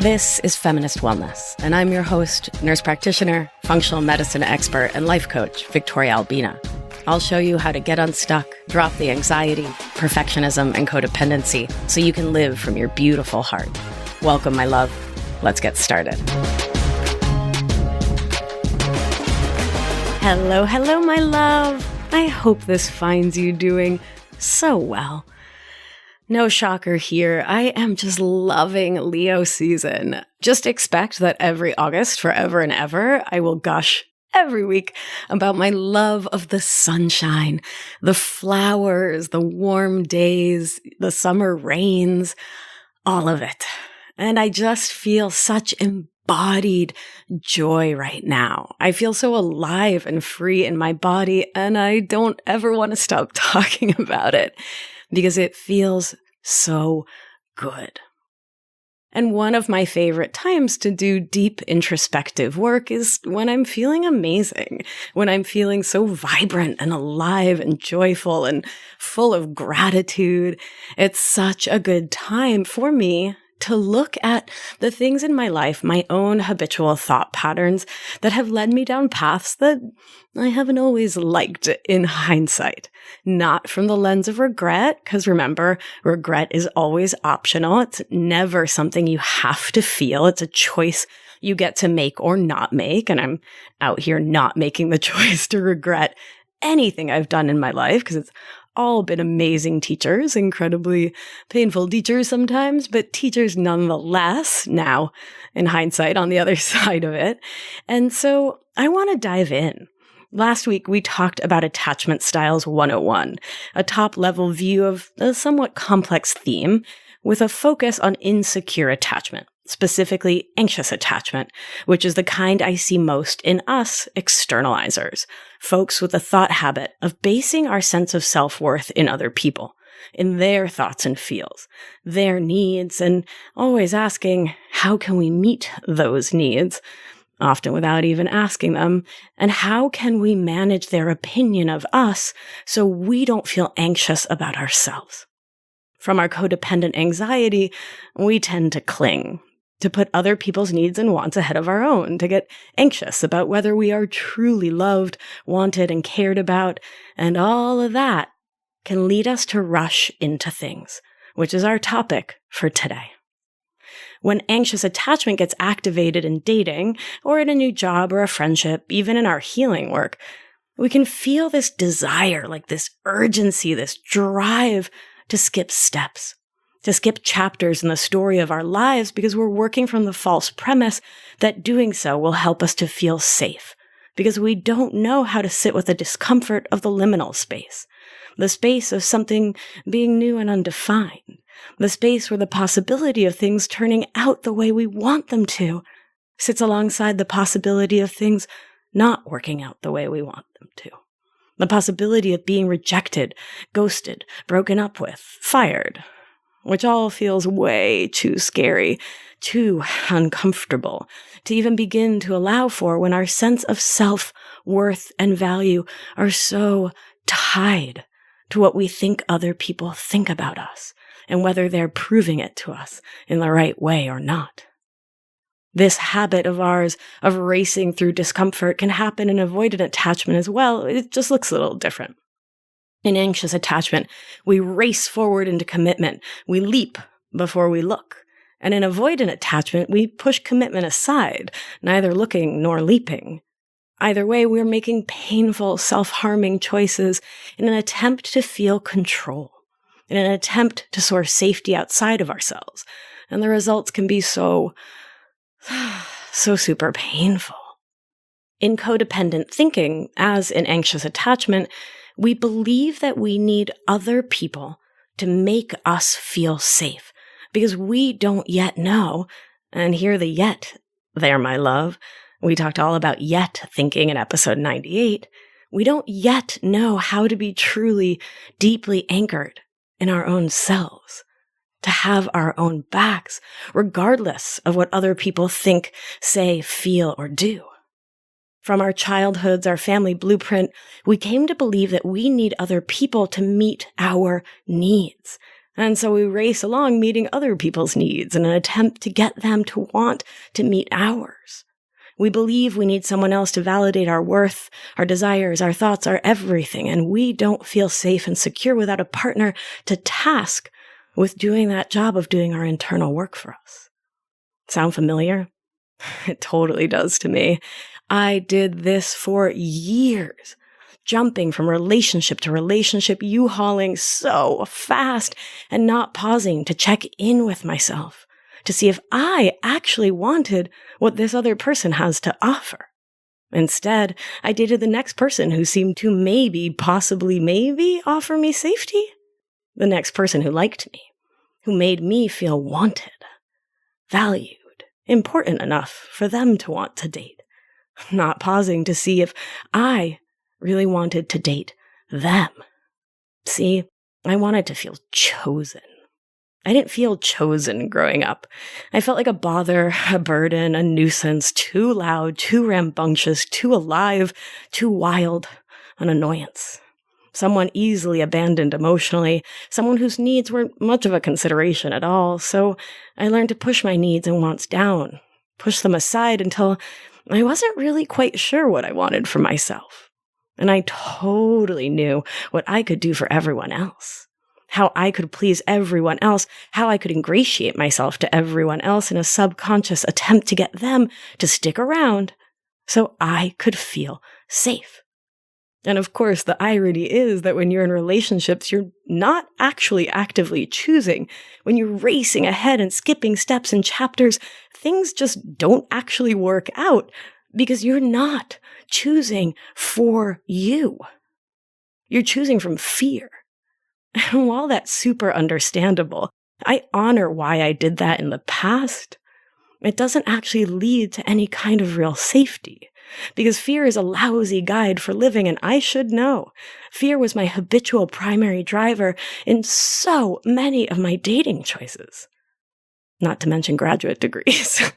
This is Feminist Wellness, and I'm your host, nurse practitioner, functional medicine expert, and life coach, Victoria Albina. I'll show you how to get unstuck, drop the anxiety, perfectionism, and codependency so you can live from your beautiful heart. Welcome, my love. Let's get started. Hello, hello, my love. I hope this finds you doing so well. No shocker here. I am just loving Leo season. Just expect that every August, forever and ever, I will gush every week about my love of the sunshine, the flowers, the warm days, the summer rains, all of it. And I just feel such embodied joy right now. I feel so alive and free in my body, and I don't ever want to stop talking about it because it feels so good. And one of my favorite times to do deep introspective work is when I'm feeling amazing, when I'm feeling so vibrant and alive and joyful and full of gratitude. It's such a good time for me to look at the things in my life, my own habitual thought patterns that have led me down paths that I haven't always liked in hindsight. Not from the lens of regret, because remember, regret is always optional. It's never something you have to feel. It's a choice you get to make or not make. And I'm out here not making the choice to regret anything I've done in my life because it's all been amazing teachers, incredibly painful teachers sometimes, but teachers nonetheless, now in hindsight on the other side of it. And so I want to dive in. Last week, we talked about Attachment Styles 101, a top-level view of a somewhat complex theme with a focus on insecure attachment, specifically anxious attachment, which is the kind I see most in us externalizers, folks with a thought habit of basing our sense of self-worth in other people, in their thoughts and feels, their needs, and always asking, how can we meet those needs? Often without even asking them, and how can we manage their opinion of us so we don't feel anxious about ourselves? From our codependent anxiety, we tend to cling, to put other people's needs and wants ahead of our own, to get anxious about whether we are truly loved, wanted, and cared about, and all of that can lead us to rush into things, which is our topic for today. When anxious attachment gets activated in dating, or in a new job or a friendship, even in our healing work, we can feel this desire, like this urgency, this drive to skip steps, to skip chapters in the story of our lives because we're working from the false premise that doing so will help us to feel safe, because we don't know how to sit with the discomfort of the liminal space, the space of something being new and undefined. The space where the possibility of things turning out the way we want them to sits alongside the possibility of things not working out the way we want them to. The possibility of being rejected, ghosted, broken up with, fired, which all feels way too scary, too uncomfortable to even begin to allow for when our sense of self-worth and value are so tied to what we think other people think about us, and whether they're proving it to us in the right way or not. This habit of ours of racing through discomfort can happen in avoidant attachment as well. It just looks a little different. In anxious attachment, we race forward into commitment. We leap before we look. And in avoidant attachment, we push commitment aside, neither looking nor leaping. Either way, we're making painful, self-harming choices in an attempt to feel control, in an attempt to source safety outside of ourselves. And the results can be so super painful. In codependent thinking, as in anxious attachment, we believe that we need other people to make us feel safe because we don't yet know, and hear the yet there, my love. We talked all about yet thinking in episode 98. We don't yet know how to be truly, deeply anchored in our own selves, to have our own backs, regardless of what other people think, say, feel, or do. From our childhoods, our family blueprint, we came to believe that we need other people to meet our needs, And so we race along meeting other people's needs in an attempt to get them to want to meet ours. We believe we need someone else to validate our worth, our desires, our thoughts, our everything, and we don't feel safe and secure without a partner to task with doing that job of doing our internal work for us. Sound familiar? It totally does to me. I did this for years, jumping from relationship to relationship, U-hauling so fast and not pausing to check in with myself to see if I actually wanted what this other person has to offer. Instead, I dated the next person who seemed to maybe offer me safety. The next person who liked me, who made me feel wanted, valued, important enough for them to want to date, not pausing to see if I really wanted to date them. See, I wanted to feel chosen. I didn't feel chosen growing up. I felt like a bother, a burden, a nuisance, too loud, too rambunctious, too alive, too wild, an annoyance. Someone easily abandoned emotionally, someone whose needs weren't much of a consideration at all. So I learned to push my needs and wants down, push them aside until I wasn't really quite sure what I wanted for myself. And I totally knew what I could do for everyone else, how I could please everyone else, how I could ingratiate myself to everyone else in a subconscious attempt to get them to stick around so I could feel safe. And of course, the irony is that when you're in relationships, you're not actually actively choosing. When you're racing ahead and skipping steps and chapters, things just don't actually work out because you're not choosing for you. You're choosing from fear. And while that's super understandable, I honor why I did that in the past. It doesn't actually lead to any kind of real safety. Because fear is a lousy guide for living, and I should know. Fear was my habitual primary driver in so many of my dating choices. Not to mention graduate degrees.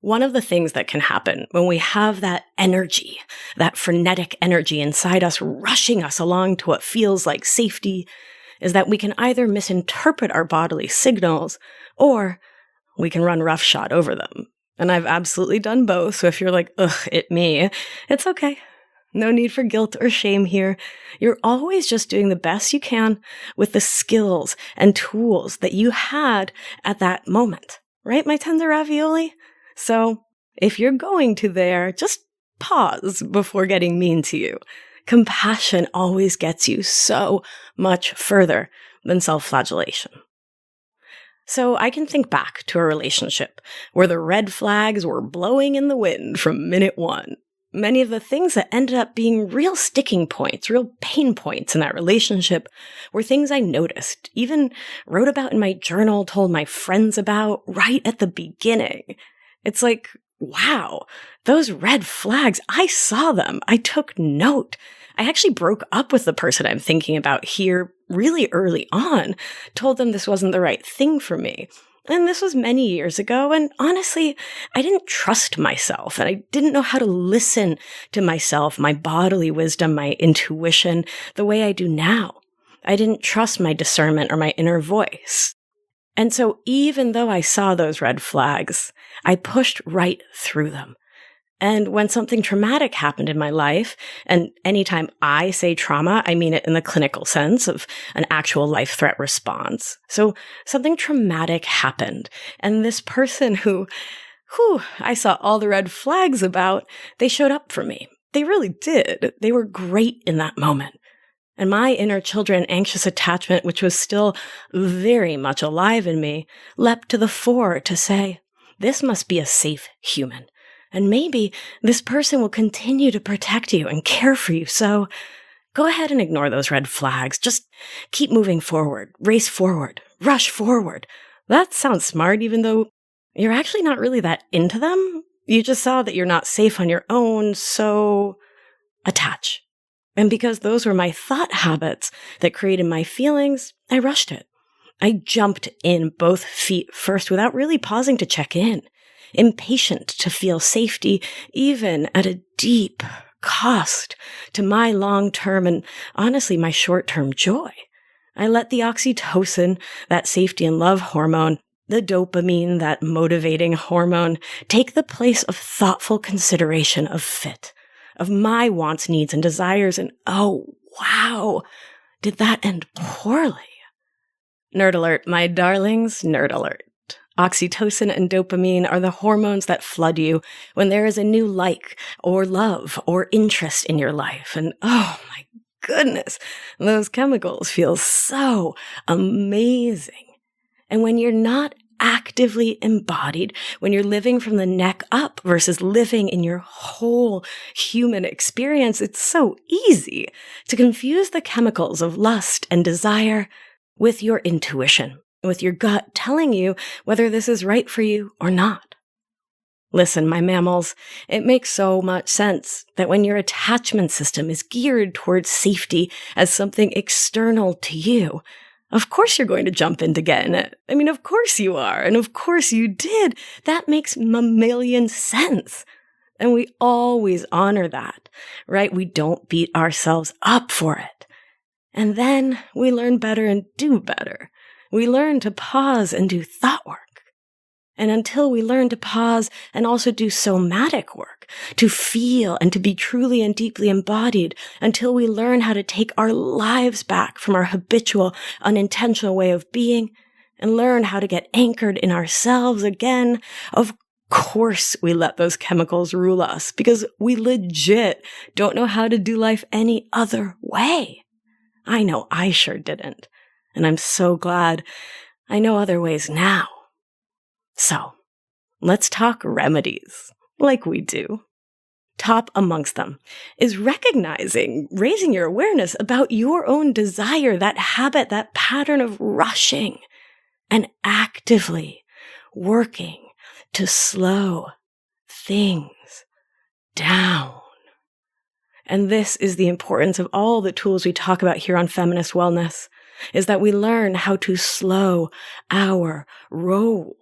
One of the things that can happen when we have that energy, that frenetic energy inside us rushing us along to what feels like safety, is that we can either misinterpret our bodily signals or we can run roughshod over them. And I've absolutely done both, so if you're like, ugh, me, it's okay. No need for guilt or shame here. You're always just doing the best you can with the skills and tools that you had at that moment. Right, my tender ravioli? So if you're going to there, just pause before getting mean to you. Compassion always gets you so much further than self-flagellation. So I can think back to a relationship where the red flags were blowing in the wind from minute one. Many of the things that ended up being real sticking points, real pain points in that relationship were things I noticed, even wrote about in my journal, told my friends about right at the beginning. It's like, wow, those red flags, I saw them. I took note. I actually broke up with the person I'm thinking about here really early on, told them this wasn't the right thing for me. And this was many years ago, and honestly, I didn't trust myself, and I didn't know how to listen to myself, my bodily wisdom, my intuition, the way I do now. I didn't trust my discernment or my inner voice. And so even though I saw those red flags, I pushed right through them. And when something traumatic happened in my life, and anytime I say trauma, I mean it in the clinical sense of an actual life threat response. So something traumatic happened, and this person who I saw all the red flags about, they showed up for me. They really did. They were great in that moment. And my inner children anxious attachment, which was still very much alive in me, leapt to the fore to say, this must be a safe human. And maybe this person will continue to protect you and care for you. So go ahead and ignore those red flags. Just keep moving forward, race forward, rush forward. That sounds smart, even though you're actually not really that into them. You just saw that you're not safe on your own, so attach. And because those were my thought habits that created my feelings, I rushed it. I jumped in both feet first without really pausing to check in. Impatient to feel safety, even at a deep cost to my long-term and honestly my short-term joy. I let the oxytocin, that safety and love hormone, the dopamine, that motivating hormone, take the place of thoughtful consideration of fit, of my wants, needs, and desires. And oh, wow, did that end poorly? Nerd alert, my darlings, nerd alert. Oxytocin and dopamine are the hormones that flood you when there is a new like or love or interest in your life. And oh my goodness, those chemicals feel so amazing. And when you're not actively embodied, when you're living from the neck up versus living in your whole human experience, it's so easy to confuse the chemicals of lust and desire with your intuition, with your gut telling you whether this is right for you or not. Listen, my mammals, it makes so much sense that when your attachment system is geared towards safety as something external to you, of course you're going to jump in to get in it. I mean, of course you are, and of course you did. That makes mammalian sense. And we always honor that, right? We don't beat ourselves up for it. And then we learn better and do better. We learn to pause and do thought work. And until we learn to pause and also do somatic work, to feel and to be truly and deeply embodied, until we learn how to take our lives back from our habitual, unintentional way of being and learn how to get anchored in ourselves again, of course we let those chemicals rule us because we legit don't know how to do life any other way. I know I sure didn't. And I'm so glad I know other ways now. So, let's talk remedies, like we do. Top amongst them is raising your awareness about your own desire, that habit, that pattern of rushing, and actively working to slow things down. And this is the importance of all the tools we talk about here on Feminist Wellness, is that we learn how to slow our roll.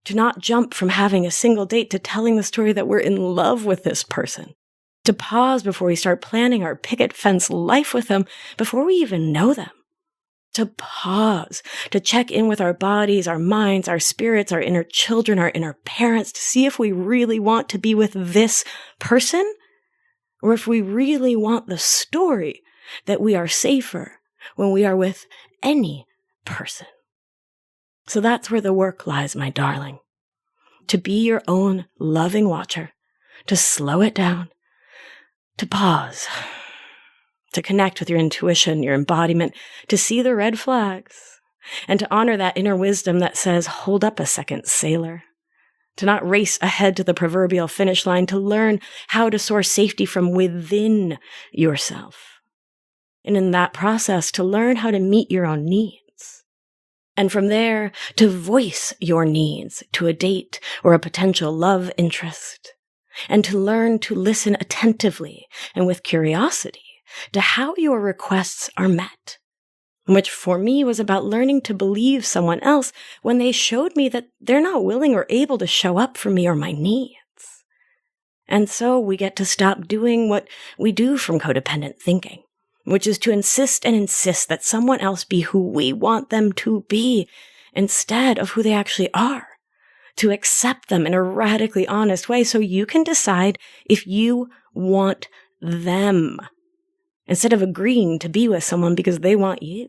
To not jump from having a single date to telling the story that we're in love with this person. To pause before we start planning our picket fence life with them before we even know them. To pause, to check in with our bodies, our minds, our spirits, our inner children, our inner parents, to see if we really want to be with this person, or if we really want the story that we are safer when we are with any person. So that's where the work lies, my darling. To be your own loving watcher, to slow it down, to pause, to connect with your intuition, your embodiment, to see the red flags, and to honor that inner wisdom that says, hold up a second, sailor. To not race ahead to the proverbial finish line, to learn how to source safety from within yourself. And in that process, to learn how to meet your own needs. And from there, to voice your needs to a date or a potential love interest. And to learn to listen attentively and with curiosity to how your requests are met. Which for me was about learning to believe someone else when they showed me that they're not willing or able to show up for me or my needs. And so we get to stop doing what we do from codependent thinking, which is to insist that someone else be who we want them to be instead of who they actually are. To accept them in a radically honest way so you can decide if you want them instead of agreeing to be with someone because they want you.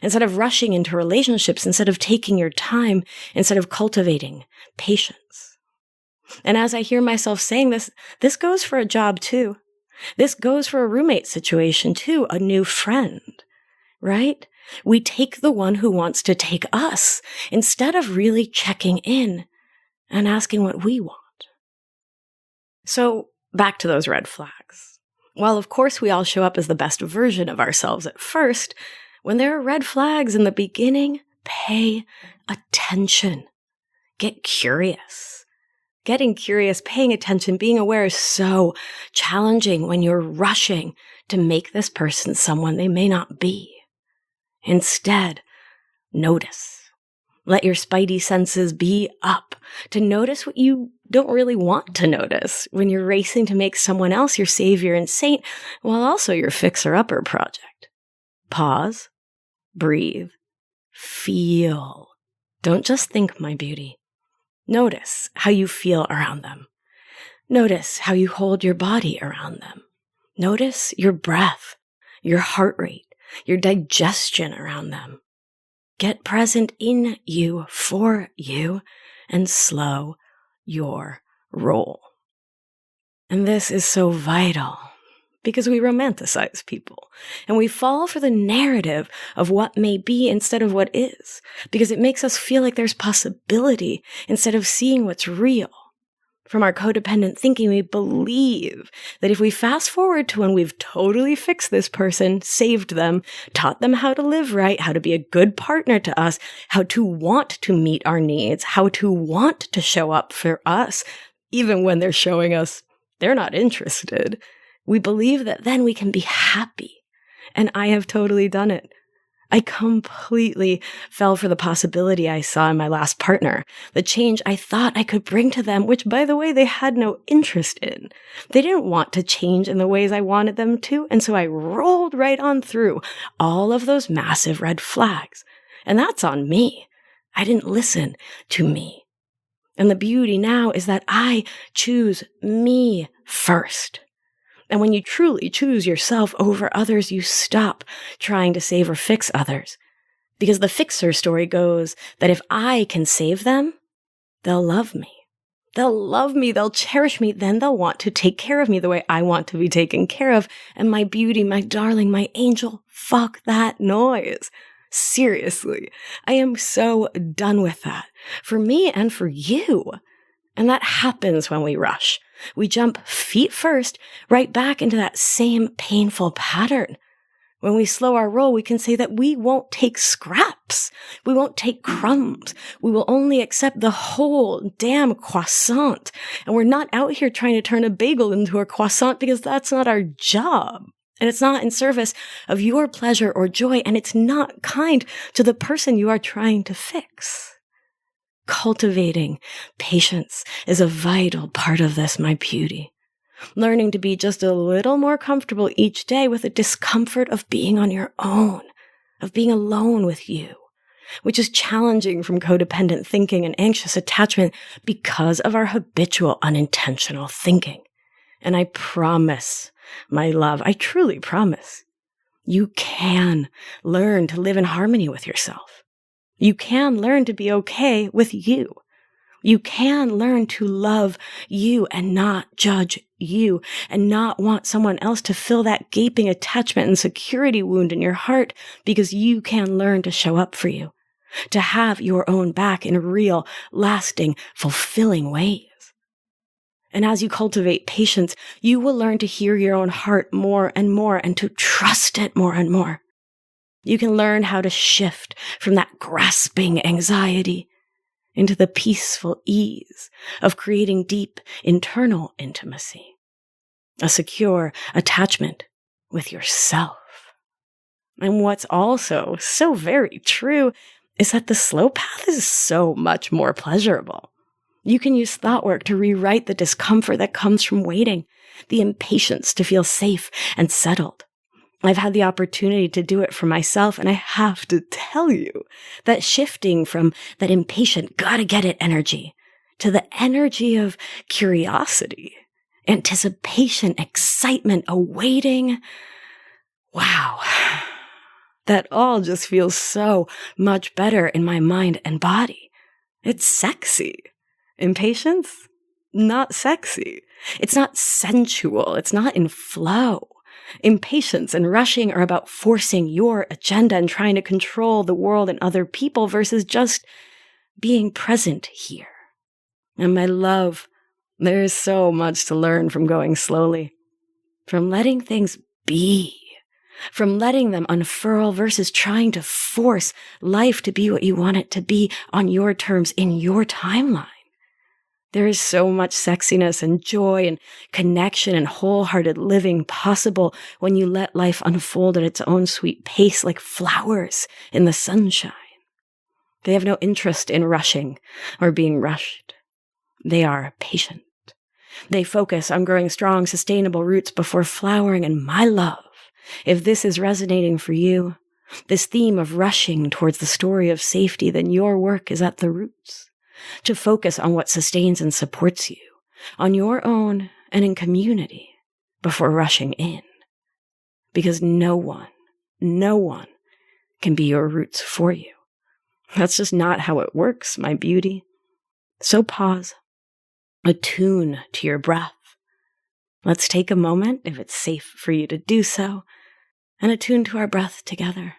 Instead of rushing into relationships, instead of taking your time, instead of cultivating patience. And as I hear myself saying this goes for a job too. This goes for a roommate situation too, a new friend, right? We take the one who wants to take us instead of really checking in and asking what we want. So back to those red flags. While of course we all show up as the best version of ourselves at first, when there are red flags in the beginning, pay attention. Get curious. Getting curious, paying attention, being aware is so challenging when you're rushing to make this person someone they may not be. Instead, notice. Let your spidey senses be up to notice what you don't really want to notice when you're racing to make someone else your savior and saint while also your fixer-upper project. Pause, breathe, feel. Don't just think, my beauty. Notice how you feel around them. Notice how you hold your body around them. Notice your breath, your heart rate, your digestion around them. Get present in you, for you, and slow your roll. And this is so vital because we romanticize people and we fall for the narrative of what may be instead of what is, because it makes us feel like there's possibility instead of seeing what's real. From our codependent thinking, we believe that if we fast forward to when we've totally fixed this person, saved them, taught them how to live right, how to be a good partner to us, how to want to meet our needs, how to want to show up for us, even when they're showing us they're not interested, we believe that then we can be happy. And I have totally done it. I completely fell for the possibility I saw in my last partner, the change I thought I could bring to them, which, by the way, they had no interest in. They didn't want to change in the ways I wanted them to, and so I rolled right on through all of those massive red flags. And that's on me. I didn't listen to me. And the beauty now is that I choose me first. And when you truly choose yourself over others, you stop trying to save or fix others. Because the fixer story goes that if I can save them, they'll love me. They'll love me, they'll cherish me, then they'll want to take care of me the way I want to be taken care of. And my beauty, my darling, my angel, fuck that noise. Seriously, I am so done with that. For me and for you. And that happens when we rush. We jump feet first right back into that same painful pattern. When we slow our roll, we can say that we won't take scraps. We won't take crumbs. We will only accept the whole damn croissant. And we're not out here trying to turn a bagel into a croissant because that's not our job. And it's not in service of your pleasure or joy. And it's not kind to the person you are trying to fix. Cultivating patience is a vital part of this, my beauty. Learning to be just a little more comfortable each day with the discomfort of being on your own, of being alone with you, which is challenging from codependent thinking and anxious attachment because of our habitual unintentional thinking. And I promise, my love, I truly promise, you can learn to live in harmony with yourself. You can learn to be okay with you. You can learn to love you and not judge you and not want someone else to fill that gaping attachment and security wound in your heart, because you can learn to show up for you, to have your own back in real, lasting, fulfilling ways. And as you cultivate patience, you will learn to hear your own heart more and more and to trust it more and more. You can learn how to shift from that grasping anxiety into the peaceful ease of creating deep internal intimacy, a secure attachment with yourself. And what's also so very true is that the slow path is so much more pleasurable. You can use thought work to rewrite the discomfort that comes from waiting, the impatience to feel safe and settled. I've had the opportunity to do it for myself, and I have to tell you that shifting from that impatient, gotta get it energy to the energy of curiosity, anticipation, excitement, awaiting, wow, that all just feels so much better in my mind and body. It's sexy. Impatience? Not sexy. It's not sensual. It's not in flow. Impatience and rushing are about forcing your agenda and trying to control the world and other people versus just being present here. And my love, there is so much to learn from going slowly, from letting things be, from letting them unfurl versus trying to force life to be what you want it to be on your terms in your timeline. There is so much sexiness and joy and connection and wholehearted living possible when you let life unfold at its own sweet pace like flowers in the sunshine. They have no interest in rushing or being rushed. They are patient. They focus on growing strong, sustainable roots before flowering. And my love, if this is resonating for you, this theme of rushing towards the story of safety, then your work is at the roots. To focus on what sustains and supports you, on your own and in community, before rushing in. Because no one can be your roots for you. That's just not how it works, my beauty. So pause. Attune to your breath. Let's take a moment, if it's safe for you to do so, and attune to our breath together.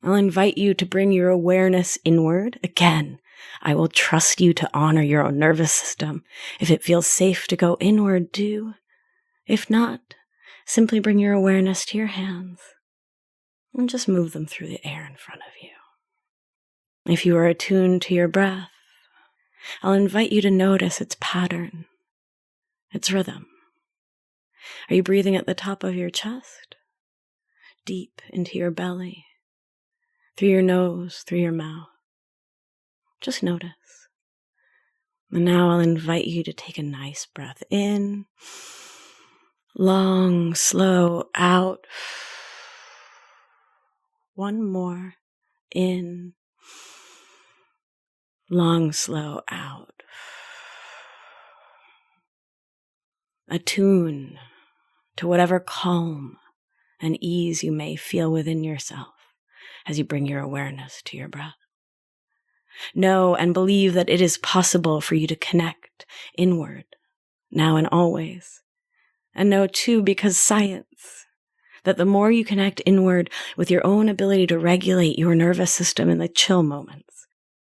I'll invite you to bring your awareness inward. Again, I will trust you to honor your own nervous system. If it feels safe to go inward, do. If not, simply bring your awareness to your hands and just move them through the air in front of you. If you are attuned to your breath, I'll invite you to notice its pattern, its rhythm. Are you breathing at the top of your chest, deep into your belly, through your nose, through your mouth? Just notice. And now I'll invite you to take a nice breath in, long, slow, out. One more, in, long, slow, out. Attune to whatever calm and ease you may feel within yourself as you bring your awareness to your breath. Know and believe that it is possible for you to connect inward, now and always. And know too, because science, that the more you connect inward with your own ability to regulate your nervous system in the chill moments,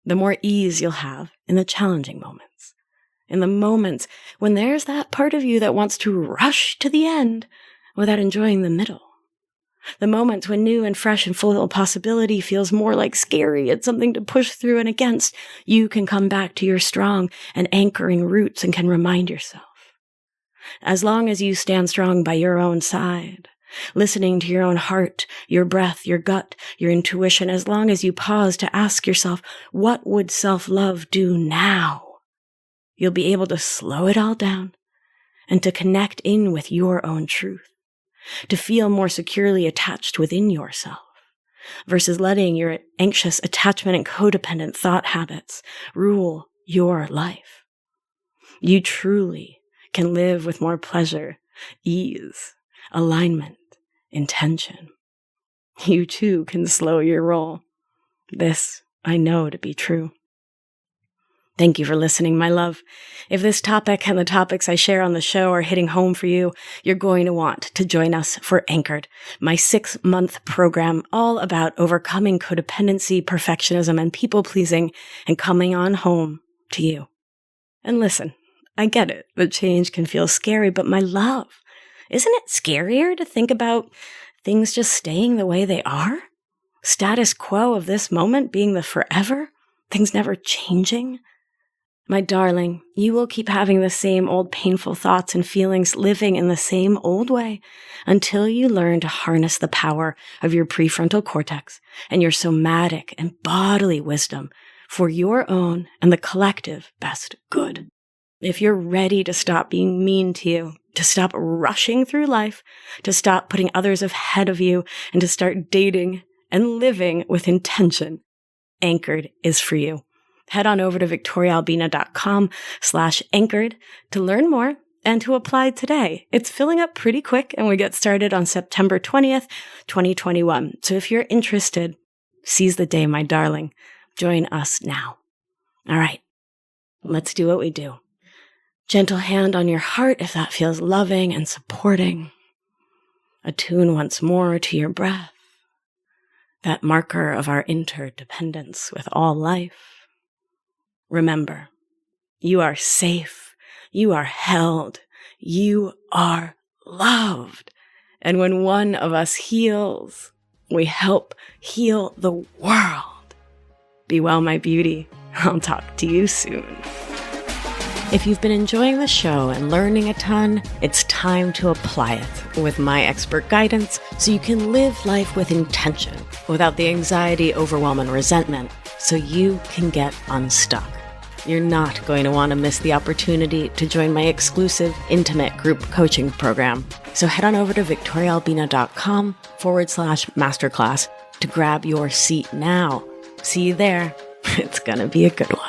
the more ease you'll have in the challenging moments. In the moments when there's that part of you that wants to rush to the end without enjoying the middle. The moments when new and fresh and full of possibility feels more like scary and something to push through and against, you can come back to your strong and anchoring roots and can remind yourself. As long as you stand strong by your own side, listening to your own heart, your breath, your gut, your intuition, as long as you pause to ask yourself, what would self-love do now? You'll be able to slow it all down and to connect in with your own truth, to feel more securely attached within yourself versus letting your anxious attachment and codependent thought habits rule your life. You truly can live with more pleasure, ease, alignment, intention. You too can slow your roll. This I know to be true. Thank you for listening, my love. If this topic and the topics I share on the show are hitting home for you, you're going to want to join us for Anchored, my 6-month program all about overcoming codependency, perfectionism, and people-pleasing and coming on home to you. And listen, I get it. The change can feel scary, but my love, isn't it scarier to think about things just staying the way they are? Status quo of this moment being the forever? Things never changing? My darling, you will keep having the same old painful thoughts and feelings living in the same old way until you learn to harness the power of your prefrontal cortex and your somatic and bodily wisdom for your own and the collective best good. If you're ready to stop being mean to you, to stop rushing through life, to stop putting others ahead of you, and to start dating and living with intention, Anchored is for you. Head on over to victoriaalbina.com/anchored to learn more and to apply today. It's filling up pretty quick and we get started on September 20th, 2021. So if you're interested, seize the day, my darling. Join us now. All right, let's do what we do. Gentle hand on your heart if that feels loving and supporting. Attune once more to your breath, that marker of our interdependence with all life. Remember, you are safe, you are held, you are loved. And when one of us heals, we help heal the world. Be well, my beauty. I'll talk to you soon. If you've been enjoying the show and learning a ton, it's time to apply it with my expert guidance so you can live life with intention without the anxiety, overwhelm, and resentment so you can get unstuck. you're not going to want to miss the opportunity to join my exclusive, intimate group coaching program. So head on over to victoriaalbina.com/masterclass to grab your seat now. See you there. It's going to be a good one.